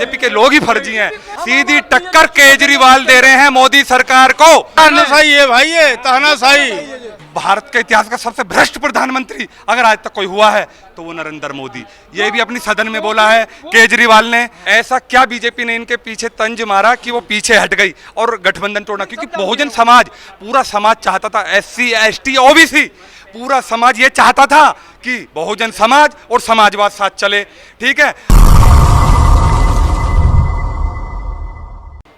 BJP के लोग ही फर्जी हैं। सीधी टक्कर केजरीवाल दे रहे हैं मोदी सरकार को। तानाशाही है भाई, ये तानाशाही। भारत के इतिहास का सबसे भ्रष्ट प्रधानमंत्री अगर आज तक कोई हुआ है तो वो नरेंद्र मोदी। ये भी अपनी सदन में बोला है केजरीवाल ने। ऐसा क्या बीजेपी ने इनके पीछे तंज मारा कि वो पीछे हट गई और गठबंधन तोड़ना, क्योंकि बहुजन समाज, पूरा समाज चाहता था, SC ST OBC पूरा समाज ये चाहता था कि बहुजन समाज और समाजवाद साथ चले। ठीक है,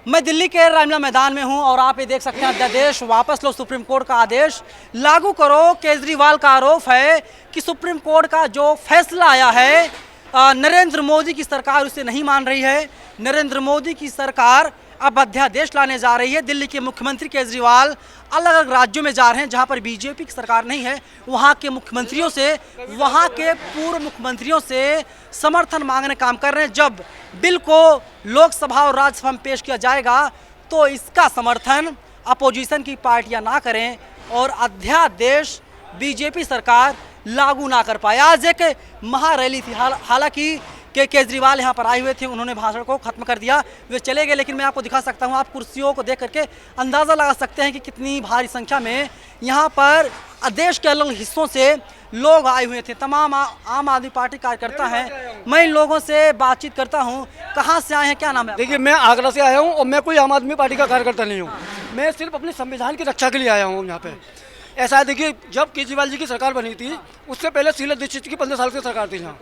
मैं दिल्ली के रामलीला मैदान में हूं और आप ये देख सकते हैं अध्यादेश वापस लो, सुप्रीम कोर्ट का आदेश लागू करो। केजरीवाल का आरोप है कि सुप्रीम कोर्ट का जो फैसला आया है नरेंद्र मोदी की सरकार उसे नहीं मान रही है। नरेंद्र मोदी की सरकार अब अध्यादेश लाने जा रही है। दिल्ली के मुख्यमंत्री केजरीवाल अलग अलग राज्यों में जा रहे हैं जहां पर बीजेपी की सरकार नहीं है, वहां के मुख्यमंत्रियों से, वहां के पूर्व मुख्यमंत्रियों से समर्थन मांगने काम कर रहे हैं। जब बिल को लोकसभा और राज्यसभा में पेश किया जाएगा तो इसका समर्थन अपोजिशन की पार्टियां ना करें और अध्यादेश बीजेपी सरकार लागू ना कर पाए। आज एक महारैली थी, हालांकि के केजरीवाल यहाँ पर आए हुए थे, उन्होंने भाषण को खत्म कर दिया, वे चले गए। लेकिन मैं आपको दिखा सकता हूँ, आप कुर्सियों को देख करके अंदाज़ा लगा सकते हैं कि कितनी भारी संख्या में यहाँ पर देश के अलग हिस्सों से लोग आए हुए थे। तमाम आम आदमी पार्टी कार्यकर्ता हैं। मैं इन लोगों से बातचीत करता हूँ। कहाँ से आए हैं, क्या नाम है? देखिए, मैं आगरा से आया हूँ और मैं कोई आम आदमी पार्टी का कार्यकर्ता नहीं हूँ। मैं सिर्फ अपने संविधान की रक्षा के लिए आया हूँ यहाँ पे। ऐसा है, देखिए, जब केजरीवाल जी की सरकार बनी थी उससे पहले शीला दीक्षित की 15 साल की सरकार थी यहाँ,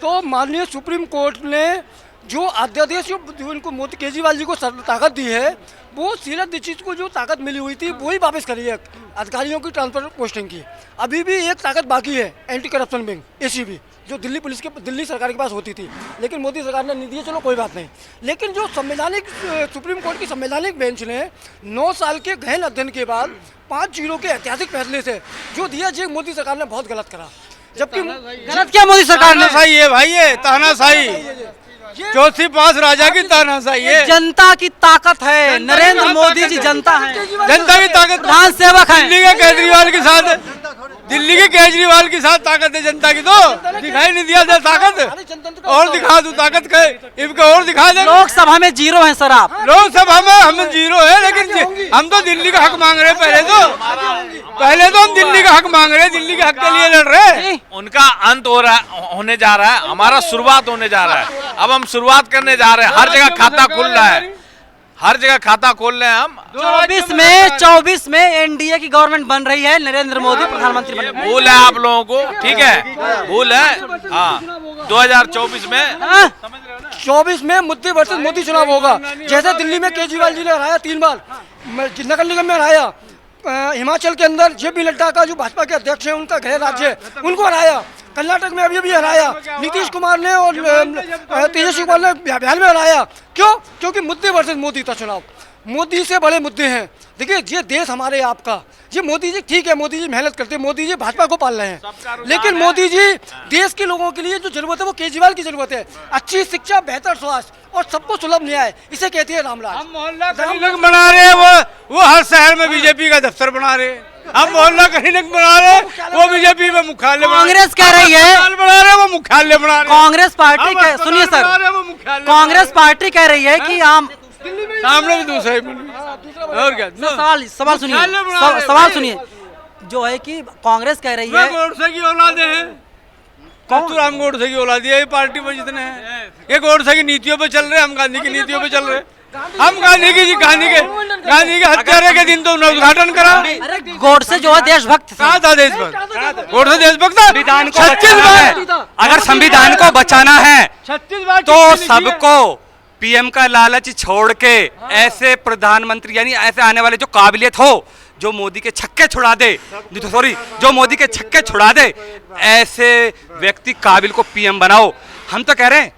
तो माननीय सुप्रीम कोर्ट ने जो अध्यादेश जो इनको मोदी केजरीवाल जी को ताकत दी है, वो शीला दीक्षित को जो ताकत मिली हुई थी वही वापस करी है, अधिकारियों की ट्रांसफर पोस्टिंग की। अभी भी एक ताकत बाकी है, एंटी करप्शन विंग ACB, जो दिल्ली पुलिस के दिल्ली सरकार के पास होती थी, लेकिन मोदी सरकार ने नहीं दी। चलो कोई बात नहीं, लेकिन जो संवैधानिक सुप्रीम कोर्ट की संवैधानिक बेंच ने 9 साल के गहन अध्ययन के बाद 5-0 के ऐतिहासिक फैसले से जो दिया, जो मोदी सरकार ने बहुत गलत करा। जबकि गलत क्या मोदी सरकार ने? तानाशाही है भाई, ये तानाशाही, चौथी पांच राजा की तानाशाही है। जनता की ताकत है, नरेंद्र मोदी जी जनता है, जनता की ताकत, प्रधान सेवक है। दिल्ली के केजरीवाल के साथ, दिल्ली के केजरीवाल के साथ ताकत है जनता की, तो दिखाई नहीं दिया था ताकत, और दिखा दो ताकत के, इनका और दिखा दे। लोकसभा में 0 है सर आप। लोकसभा में हम 0 है, लेकिन हम तो दिल्ली का हक मांग रहे हैं। पहले तो हम दिल्ली का हक मांग रहे हैं, दिल्ली के हक के लिए लड़ रहे हैं। उनका अंत होने जा रहा है, हमारा शुरुआत होने जा रहा है। अब हम शुरुआत करने जा रहे हैं। हर जगह खाता खुल रहा है, हर जगह खाता खोल रहे हैं हम। 24 में NDA की गवर्नमेंट बन रही है, नरेंद्र मोदी प्रधानमंत्री बन रहे हैं। भूल है आप लोगों को, ठीक है, भूल है। हाँ, 2024 में 24 में मुद्दे वर्सेस मोदी चुनाव होगा। जैसे दिल्ली में केजरीवाल जी ने हराया 3 बार, नगर निगम में हराया, हिमाचल के अंदर JP नड्डा का जो भाजपा के अध्यक्ष हैं, उनका गृह राज्य है, उनको हराया। कर्नाटक में अभी हराया, नीतीश कुमार ने और तेजस्वी कुमार ने बिहार में हराया। क्यों? क्योंकि मुद्दे वर्सेस मोदी था चुनाव। मोदी से बड़े मुद्दे हैं। देखिए, ये देश हमारे आपका, ये मोदी जी ठीक है, मोदी जी मेहनत करते हैं, मोदी जी भाजपा को पाल रहे हैं, लेकिन मोदी जी देश के लोगों के लिए जो जरूरत है वो केजरीवाल की जरूरत है। अच्छी शिक्षा, बेहतर स्वास्थ्य और सबको सुलभ न्याय, इसे कहती है रामराज। हम मोहल्ला क्लिनिक बना रहे हैं, वो हर शहर में बीजेपी का दफ्तर बना रहे हैं। हम मोहल्ला क्लिनिक बना रहे हैं, वो बीजेपी में मुख्यालय कांग्रेस कह रही है, बना रहे हैं, वो मुख्यालय बना रहे हैं। कांग्रेस पार्टी, सुनिए सर, कांग्रेस पार्टी कह रही है कि हम सामने भी दूसरा और क्या सवाल सुनिए, जो है कि कांग्रेस कह रही है गोडसे की औलादे हैं, राम गोडसे की औलादी है, ये पार्टी में जितने हैं ये गोडसे की नीतियों पे चल रहे हैं, हम गांधी की नीतियों पे चल रहे हैं। हम गांधी के हत्यारे के दिन तो उन्होंने उद्घाटन करा। अरे गोडसे जो है देशभक्त कहा था देशभक्त? गोडसे देशभक्त था। संविधान को बचाना है, अगर संविधान को बचाना है 36 बार तो सबको PM का लालच छोड़ के ऐसे प्रधानमंत्री, यानी ऐसे आने वाले जो काबिलियत हो, जो मोदी के छक्के छुड़ा दे, जो मोदी के छक्के छुड़ा दे, ऐसे व्यक्ति काबिल को PM बनाओ। हम तो कह रहे हैं,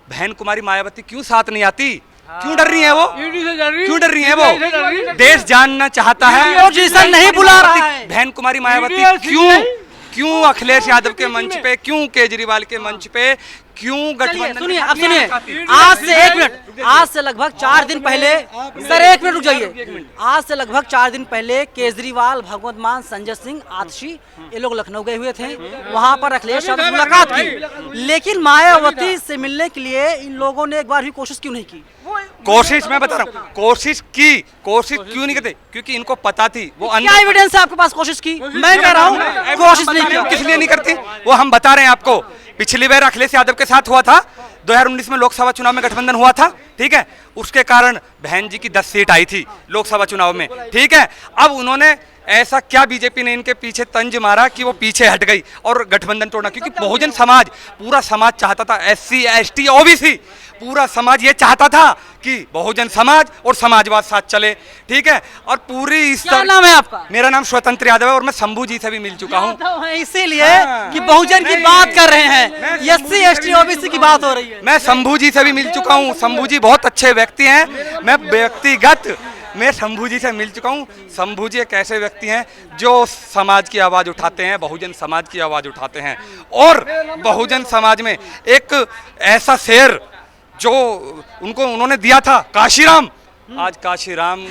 बहन कुमारी मायावती क्यों साथ नहीं आती? क्यों डर रही है वो? क्यों डर रही है वो? देश जानना चाहता है, अपोजिशन नहीं बुला रहा है। बहन कुमारी मायावती क्यों अखिलेश यादव के मंच पे, क्यों केजरीवाल के मंच पे, क्यों चलिए गठबंधन सुनिए, के अब साथ सुनिए, नहीं आती? आज से 1 मिनट, आज से लगभग 4 दिन पहले, सर 1 मिनट रुक जाइए, आज से लगभग 4 दिन पहले केजरीवाल, भगवंत मान, संजय सिंह, आतिशी ये लोग लखनऊ गए हुए थे, वहां पर अखिलेश यादव से मुलाकात की, लेकिन मायावती से मिलने के लिए इन लोगों ने एक बार भी कोशिश क्यों नहीं की? कोशिश मैं बता रहा हूँ, कोशिश क्यों नहीं करते? क्योंकि इनको पता थी वो क्या एविडेंस है आपके पास कोशिश की? मैं कह रहा हूँ कोशिश नहीं की। किस लिए नहीं करते वो हम बता रहे हैं आपको। पिछली बार अखिलेश यादव के साथ हुआ था, 2019 में लोकसभा चुनाव में गठबंधन हुआ था, ठीक है, उसके कारण बहन जी की 10 सीट आई थी लोकसभा चुनाव में, ठीक है। अब उन्होंने ऐसा क्या बीजेपी ने इनके पीछे तंज मारा कि वो पीछे हट गई और गठबंधन तोड़ना, क्योंकि बहुजन समाज, पूरा समाज चाहता था, SC ST OBC पूरा समाज ये चाहता था कि बहुजन समाज और समाजवाद साथ चले, ठीक है। और पूरी इस क्या नाम है आपका? मेरा नाम स्वतंत्र यादव है और मैं शंभू जी से भी मिल चुका हूँ। इसीलिए कि बहुजन की बात कर रहे हैं, SC ST OBC की बात हो रही है। मैं शंभू जी से भी मिल चुका हूँ, शंभू जी बहुत अच्छे व्यक्ति हैं, मैं व्यक्तिगत मैं शंभू जी से मिल चुका हूँ। शंभू जी एक ऐसे व्यक्ति हैं जो समाज की आवाज़ उठाते हैं, बहुजन समाज की आवाज़ उठाते हैं, और बहुजन समाज में एक ऐसा शेर जो उन्होंने दिया था, काशीराम, आज काशीराम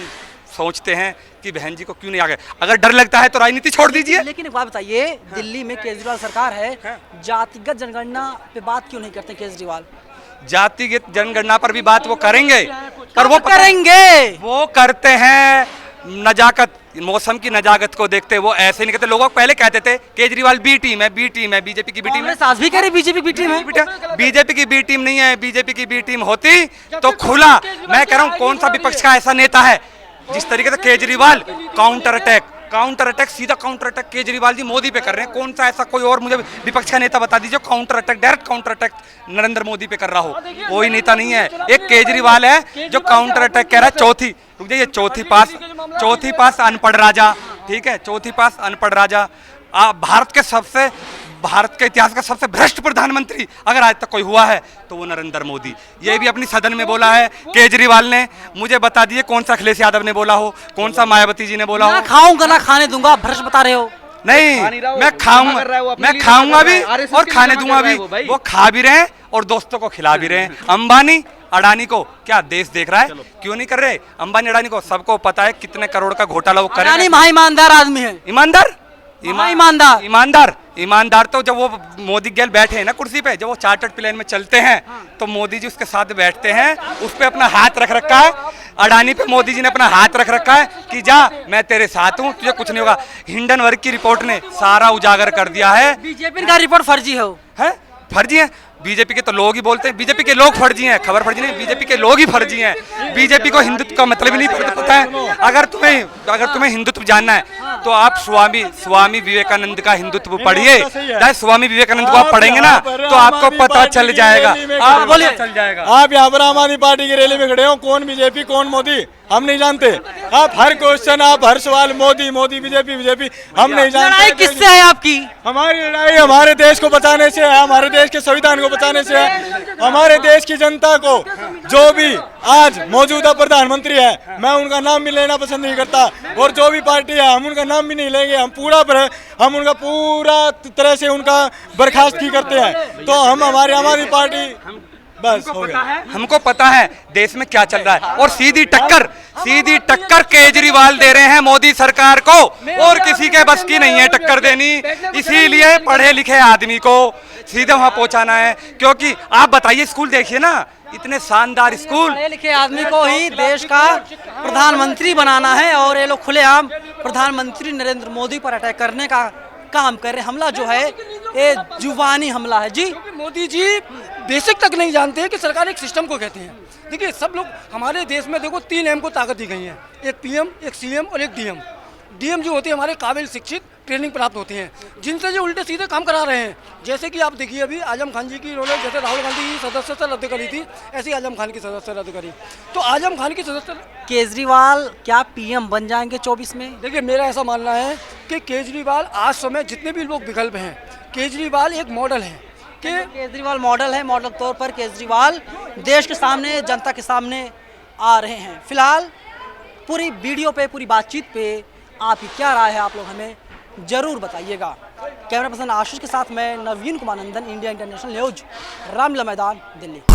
सोचते हैं कि बहन जी को क्यों नहीं आ गए। अगर डर लगता है तो राजनीति छोड़ दीजिए। लेकिन एक बात बताइए, दिल्ली में केजरीवाल सरकार है, जातिगत जनगणना पे बात क्यों नहीं करते केजरीवाल? जातिगत जनगणना पर भी बात वो करेंगे, पर वो करेंगे, वो करते हैं नजाकत, मौसम की नजाकत को देखते, वो ऐसे नहीं कहते। लोगों को पहले कहते थे केजरीवाल बी टीम है, बीजेपी की बी टीम है, आज भी कह रहे बीजेपी की बी टीम है। बीजेपी की बी टीम नहीं है, बीजेपी की बी टीम होती तो खुला, मैं कह रहा हूँ कौन सा विपक्ष का ऐसा नेता है जिस तरीके से केजरीवाल काउंटर अटैक, सीधा काउंटर अटैक केजरीवाल जी मोदी पे कर रहे हैं। कौन सा ऐसा कोई और मुझे विपक्ष का नेता बता दीजिए counter attack, direct counter attack Narendra Modi पे कर रहा हो? कोई नेता नहीं है, एक केजरीवाल है जो काउंटर अटैक कह रहा है। चौथी पास अनपढ़ राजा, ठीक है, चौथी पास अनपढ़ राजा। भारत के इतिहास का सबसे भ्रष्ट प्रधानमंत्री अगर आज तक कोई हुआ है तो वो नरेंद्र मोदी। ये भी अपनी सदन में बोला है केजरीवाल ने। मुझे बता दिए कौन सा अखिलेश यादव ने बोला हो, कौन सा मायावती जी ने बोला हो? खाऊंगा ना खाने दूंगा, भ्रष्ट बता रहे हो। नहीं, मैं खाऊंगा भी और खाने दूंगा भी। वो खा भी रहे हैं और दोस्तों को खिला भी रहे हैं। अंबानी अडानी को क्या देश देख रहा है? क्यों नहीं कर रहे? अंबानी अडानी को सबको पता है कितने करोड़ का घोटाला वो करे। अडानी ईमानदार आदमी है। ईमानदार तो जब वो मोदी गैल बैठे हैं ना कुर्सी पे, जब वो चार्टर्ड प्लेन में चलते हैं तो मोदी जी उसके साथ बैठते हैं, उस पे अपना हाथ रख रखा है। अडानी पे मोदी जी ने अपना हाथ रख रखा है कि जा मैं तेरे साथ हूँ, तुझे कुछ नहीं होगा। हिंडनबर्ग की रिपोर्ट ने सारा उजागर कर दिया है। बीजेपी का रिपोर्ट फर्जी है, फर्जी है। बीजेपी के तो लोग ही बोलते हैं बीजेपी के लोग फर्जी हैं, खबर फर्जी नहीं, बीजेपी के लोग ही फर्जी हैं। बीजेपी को हिंदुत्व का मतलब ही नहीं पता है। अगर तुम्हें हिंदुत्व जानना है तो आप स्वामी विवेकानंद का हिंदुत्व पढ़िए। स्वामी विवेकानंद को आप पढ़ेंगे ना तो आपको पता चल जाएगा। आप बोलिए चल जाएगा। आप यहाँ पर आम आदमी पार्टी की रैली में खड़े हो, कौन बीजेपी कौन मोदी हम नहीं जानते। आप हर क्वेश्चन, आप हर सवाल मोदी बीजेपी हम नहीं जानते। लड़ाई किससे है आपकी? हमारी लड़ाई हमारे देश को बचाने से है, हमारे देश के संविधान को बचाने से है। हमारे देश की जनता को, जो भी आज मौजूदा प्रधानमंत्री है, मैं उनका नाम भी लेना पसंद नहीं करता, और जो भी पार्टी है हम उनका नाम भी नहीं लेंगे। हम उनका पूरा तरह से उनका बर्खास्त की करते हैं। तो हम हमारी आम आदमी पार्टी बस हो गया। हमको पता है देश में क्या चल रहा है, और सीधी टक्कर केजरीवाल दे रहे हैं मोदी सरकार को, और किसी के बस की नहीं है टक्कर देनी। इसीलिए पढ़े लिखे आदमी को सीधे वहां पहुंचाना है। क्योंकि आप बताइए, स्कूल देखिए ना, इतने शानदार स्कूल। पढ़े लिखे आदमी को ही देश का प्रधानमंत्री बनाना है, और ये लोग खुलेआम प्रधानमंत्री नरेंद्र मोदी पर अटैक करने का काम कर रहे हैं। हमला जो है ये जुबानी हमला है जी। मोदी जी बेसिक तक नहीं जानते हैं कि सरकार एक सिस्टम को कहते हैं। देखिए, सब लोग हमारे देश में देखो 3 M को ताकत दी गई है, एक PM, एक CM और एक DM। DM जो होते हैं हमारे काबिल शिक्षित, ट्रेनिंग प्राप्त होते हैं, जिनसे जो उल्टे सीधे काम करा रहे हैं। जैसे कि आप देखिए, अभी आजम खान जी की इन्होंने, जैसे राहुल गांधी की सदस्यता रद्द करी थी, ऐसे ही आजम खान की सदस्यता रद्द करी। तो आजम खान की सदस्यता, केजरीवाल क्या PM बन जाएंगे 24 में? देखिए, मेरा ऐसा मानना है कि केजरीवाल आज समय जितने भी लोग विकल्प हैं, केजरीवाल एक मॉडल है। केजरीवाल मॉडल है, मॉडल तौर पर केजरीवाल देश के सामने, जनता के सामने आ रहे हैं। फिलहाल पूरी वीडियो पे, पूरी बातचीत पे आपकी क्या राय है, आप लोग हमें जरूर बताइएगा। कैमरा पर्सन आशीष के साथ मैं नवीन कुमार नंदन, इंडिया इंटरनेशनल न्यूज, रामलीला मैदान, दिल्ली।